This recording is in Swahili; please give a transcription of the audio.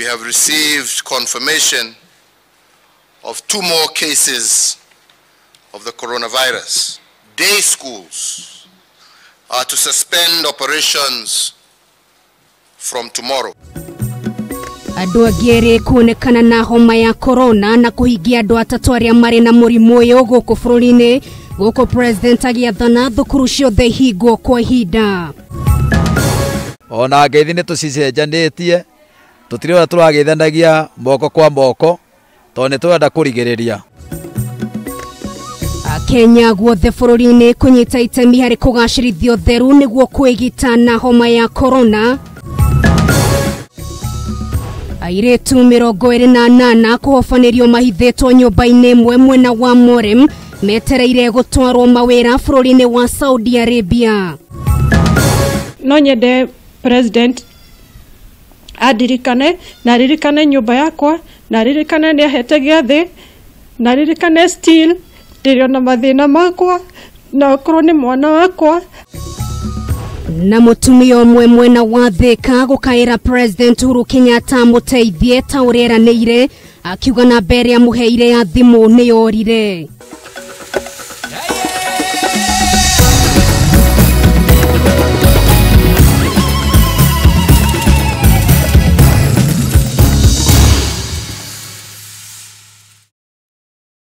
have received confirmation of 2 more cases of the coronavirus. Day schools are to suspend operations from tomorrow. Andũ agĩrĩ kuonekana na homa ya corona na kũhingia andũ atatũ arĩa marĩ na mũrimũ ũyũ gũkũ bũrũri-inĩ, gũkũ president agĩathana thukuru ciothe ihingwo kwa ihinda. Ona ngeithi nĩ tũcicenjanĩtie, tũtirĩ tũragĩithanagia moko kwa moko, tondũ nĩ tũrenda kũrigĩrĩria. Kenya guothe bũrũri-inĩ kũnyita itemi harĩ kũgacĩrithia ũtheru nĩguo kwĩgita na homa ya corona. Airĩtu 28 kũhobanĩrio mahithĩtwo nyũmba-inĩ ĩmwe mwena wa Morem metereire gũtwarwo mawĩra bũrũri-inĩ wa Saudi Arabia. No nyende president adirikane na ririkane nyumba yakwa na ririkane nĩ ahete gĩathĩ na ririkane still ndirĩ na mathĩna makwa na okorwo nĩ mwana wakwa. Na mũtumia ũmwe mwena wa Thika gũkaĩra president Uhuru Kenyatta mũteithie ta ũrĩa eranĩire, akiuga namba ĩrĩa mũheire ya thimũ nĩ yorire.